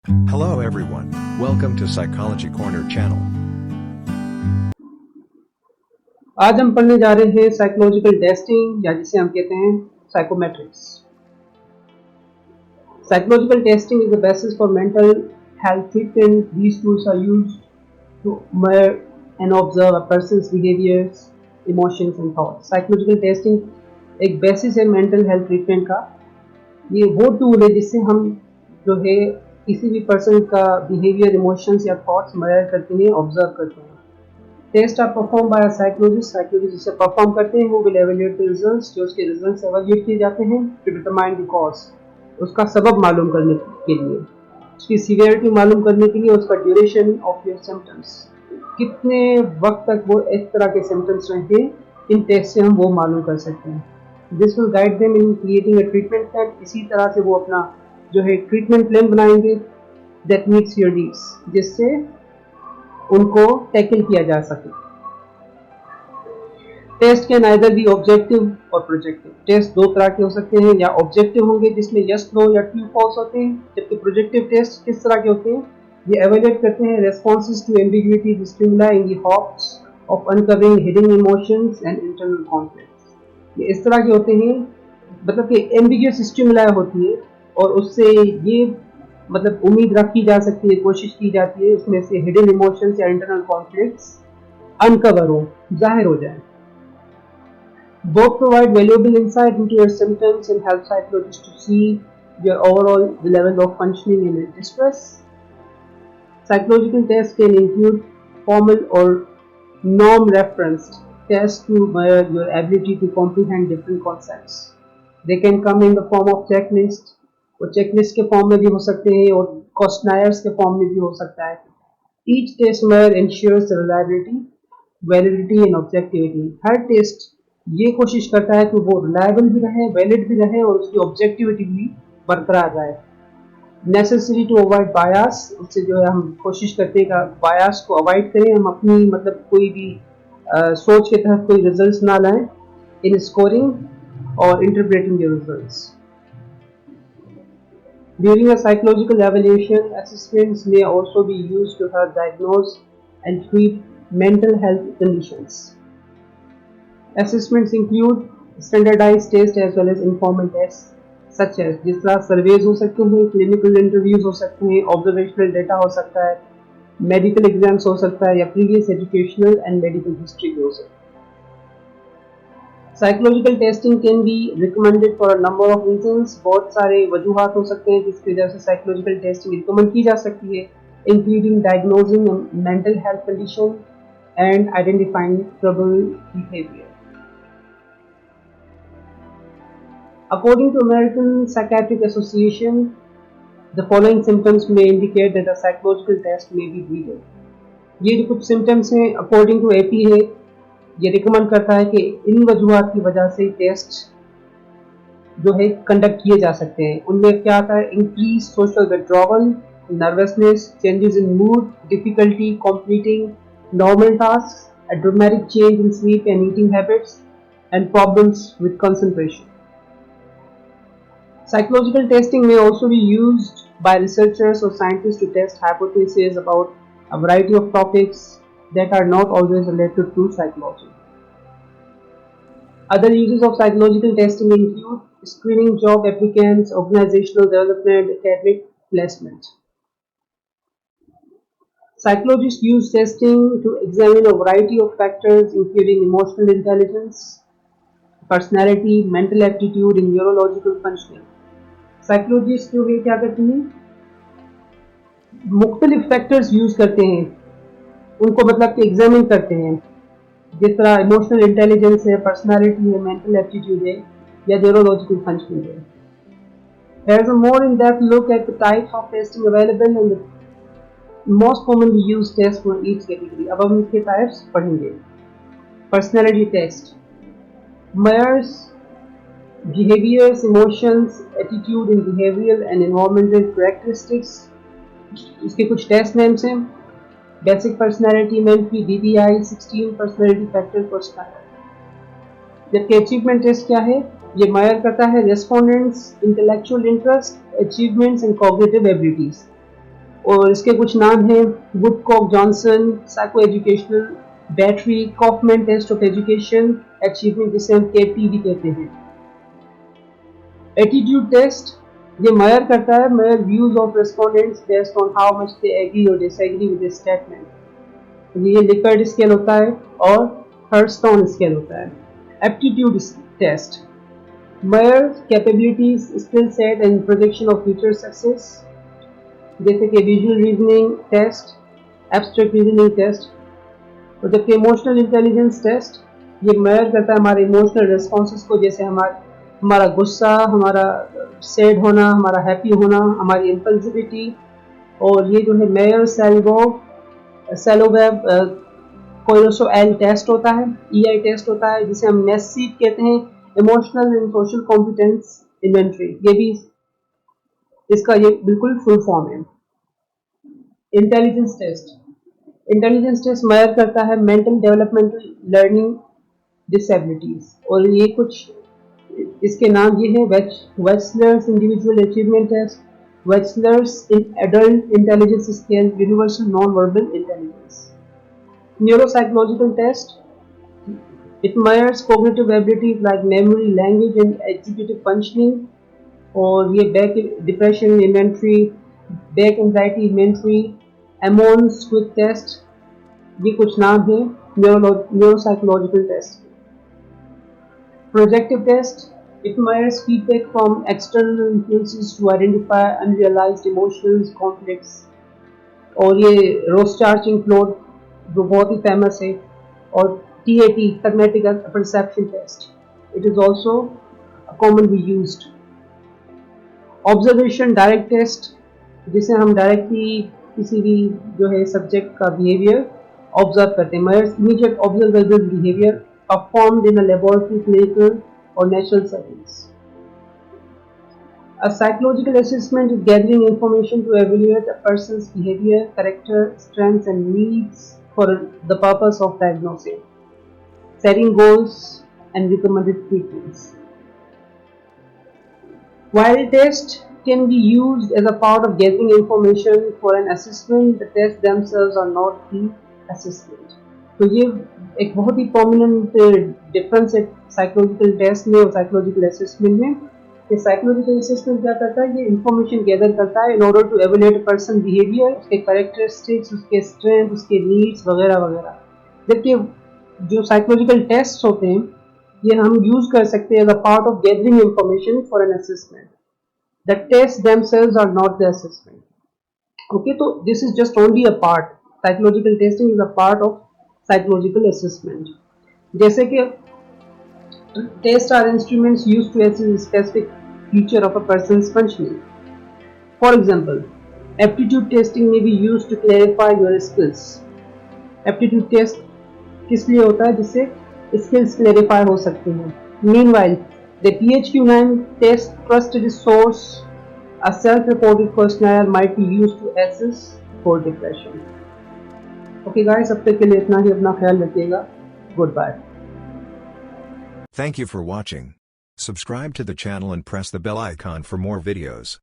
Hello everyone, welcome to Psychology Corner channel. आज हम पढ़ने जा रहे हैं साइकोलॉजिकल टेस्टिंग या जिसे हम कहते हैं psychometrics. Psychological testing is the basis for mental health treatment. These tools are used to measure and observe a person's behaviors, emotions and thoughts. Psychological testing एक बेसिस है मेंटल हेल्थ ट्रीटमेंट का। ये वो टूल है जिससे हम जो है किसी भी पर्सन का बिहेवियर, इमोशंस या थॉट्स मेजर करते हैं, ऑब्जर्व करते हैं। Test are perform by psychologist जिसे परफॉर्म करते हैं वो विल एवेल्यूएट द रिजल्ट्स, जो उसके रिजल्ट्स एवेल्यूएट किए जाते हैं टू डिटरमाइन द कॉज, उसका सबब मालूम करने के लिए, उसकी सीवियरिटी मालूम करने के लिए, उसका ड्यूरेशन ऑफ योर सिम्टम्स, कितने वक्त तक वो इस तरह के सिम्टम्स रहे, इन टेस्ट से हम वो मालूम कर सकते हैं। This will guide them in creating a treatment plan. इसी तरह से वो अपना जो है ट्रीटमेंट प्लान बनाएंगे दैट मीट्स योर नीड्स, जिससे उनको टैकल किया जा सके। Test can either be objective और प्रोजेक्टिव। टेस्ट दो तरह के हो सकते हैं, या ऑब्जेक्टिव होंगे जिसमें यस नो या ट्रू फॉल्स होते हैं, जबकि प्रोजेक्टिव टेस्ट किस तरह के होते हैं, ये एवेल्यूएट करते हैं responses to ambiguity, stimuli in the hopes of uncovering hidden emotions and internal conflicts. ये इस तरह के होते हैं, मतलब कि एम्बिग्युअस स्टिमुलाई होती है और उससे ये मतलब उम्मीद रखी जा सकती है, कोशिश की जाती है उसमें से हिडन इमोशंस या इंटरनल कॉन्फ्लिक्ट्स अनकवर हो, जाहिर हो जाए। Both provide valuable insight into your symptoms and help psychologists to see your overall level of functioning in distress. Psychological tests can include formal or norm-referenced tests to measure your ability to comprehend different concepts. They can come in the form of checklist, और checklist के form में भी हो सकते हैं और क्वेश्चनायर्स के form में भी हो सकता है। Each test measure ensures reliability, validity and objectivity. हर टेस्ट ये कोशिश करता है कि वो रिलायबल भी रहे, वैलिड भी रहे और उसकी ऑब्जेक्टिविटी भी बरकरार रहे। नेसेसरी टू अवॉइड बायस, उससे जो है हम कोशिश करते हैं कि बायस को अवॉइड करें, हम अपनी मतलब कोई भी सोच के तहत कोई रिजल्ट्स ना लाएं इन स्कोरिंग और interpreting the results. During a psychological evaluation, assessments may also be used to help diagnose and treat mental health conditions. Assessments include standardized tests as well as informal tests, such as जिस तरह surveys हो सकते हैं, clinical interviews हो सकते हैं, observational data हो सकता है, मेडिकल एग्जाम्स हो सकता है, या previous educational and medical history भी हो सकता है। Psychological testing can be recommended for a number of reasons. बहुत सारे वजूहात हो सकते हैं जिसकी वजह से साइकोलॉजिकल टेस्टिंग रिकमेंड की जा सकती है, including diagnosing mental health condition and identifying trouble behaviour. According to American Psychiatric Association, the following symptoms may indicate that a psychological test may be needed. ये जो कुछ symptoms हैं according to AP है, ये रिकमेंड करता है कि इन वजूहात की वजह से टेस्ट जो है कंडक्ट किए जा सकते हैं। उनमें क्या आता है, increase social withdrawal, nervousness, changes in mood, difficulty completing normal task, a dramatic change in sleep and eating habits and problems with concentration. Psychological testing may also be used by researchers or scientists to test hypotheses about a variety of topics that are not always related to psychology. Other uses of psychological testing include screening job applicants, organizational development, academic placement. Psychologists use testing to examine a variety of factors including emotional intelligence, personality, mental aptitude, and neurological functioning. Psychologist जो है क्या करते हैं, मुख्तलिफ factors use करते हैं, उनको मतलब कि एग्जामिन करते हैं, जिस तरह इमोशनल इंटेलिजेंस है, पर्सनालिटी है, मेंटल एप्टीट्यूड है या न्यूरोलॉजिकल फंक्शनिंग है। There is a more in-depth look at the types of testing available and the most commonly used tests for each category. अब हम इसके टाइप्स पढ़ेंगे। Personality test measures behaviors, emotions, attitude and behavioral and environmental characteristics. इसके कुछ test names हैं, basic personality inventory DBI 16 personality factor question. जबकि achievement test क्या है, ये मेजर करता है respondents intellectual interest, achievements and cognitive abilities. और इसके कुछ नाम हैं Woodcock Johnson psycho educational battery Kaufman test of education achievement, जिसे हम KP भी कहते हैं। एटीट्यूड टेस्ट ये मेजर करता है measure views of respondents based on how much they agree और डिसएग्री विद द स्टेटमेंट। ये लिकर्ट स्केल होता है और हर्स्टोन स्केल होता है। Aptitude test measure capabilities skill set and projection of future success, जैसे कि visual reasoning test, abstract reasoning test. और जबकि इमोशनल इंटेलिजेंस टेस्ट ये मेजर करता है हमारे इमोशनल रिस्पॉन्सेस को, जैसे हमारा गुस्सा, हमारा सैड होना, हमारा हैप्पी होना, हमारी इम्पल्सिविटी। और ये जो है मेयर सेलोवेब कोयरोसो एल टेस्ट होता है, EI टेस्ट होता है, जिसे हम MESSIP कहते हैं, emotional and social competence inventory. ये भी इसका ये बिल्कुल फुल फॉर्म है। इंटेलिजेंस टेस्ट मेजर करता है मेंटल डेवलपमेंटल लर्निंग डिसेबिलिटीज, और ये कुछ इसके नाम ये है Wechsler's individual achievement test, Wechsler's in adult intelligence scale, universal non verbal intelligence. Neuropsychological test it measures cognitive abilities like memory, language and executive functioning. और ये Beck depression inventory, Beck anxiety inventory, Ammons quick test, ये कुछ नाम है neuropsychological test. Projective test it measures feedback from external influences to identify unrealised emotions conflicts. और ये रोस्टार्चिंग float जो बहुत ही फेमस है। और TAT thematic perception test it is also commonly used. Observation direct test, जिसे हम डायरेक्टली किसी भी जो है सब्जेक्ट का बिहेवियर ऑब्जर्व करते हैं। Measures immediate observable behaviour performed in a laboratory, clinical or natural settings. A psychological assessment is gathering information to evaluate a person's behavior, character, strengths and needs for the purpose of diagnosing, setting goals and recommended treatments. While tests can be used as a part of gathering information for an assessment, the tests themselves are not the assessment. तो ये एक बहुत ही prominent difference है psychological test में और psychological assessment में। कि psychological assessment क्या करता है, ये इंफॉर्मेशन गैदर करता है in order to evaluate a person behaviour, उसके कैरेक्टरिस्टिक्स, उसके स्ट्रेंथ, उसके नीड्स वगैरह वगैरह। जबकि जो साइकोलॉजिकल टेस्ट होते हैं ये हम यूज कर सकते हैं as a part of gathering information for an assessment. The test themselves are not the assessment. Okay, तो this is just only a part, psychological testing is a part of psychological assessment. जैसे कि tests are instruments used to assess a specific feature of a person's functioning. For example, aptitude testing may be used to clarify your skills. Aptitude test किस लिए होता है, जिससे skills clarify हो सकते हैं। Meanwhile, the PHQ-9 test trusted source, a self-reported questionnaire might be used to assess for depression. Okay guys, अब तक के लिए इतना ही, अपना ख्याल रखिएगा। Goodbye. Thank you for watching. Subscribe to the channel and press the bell icon for more videos.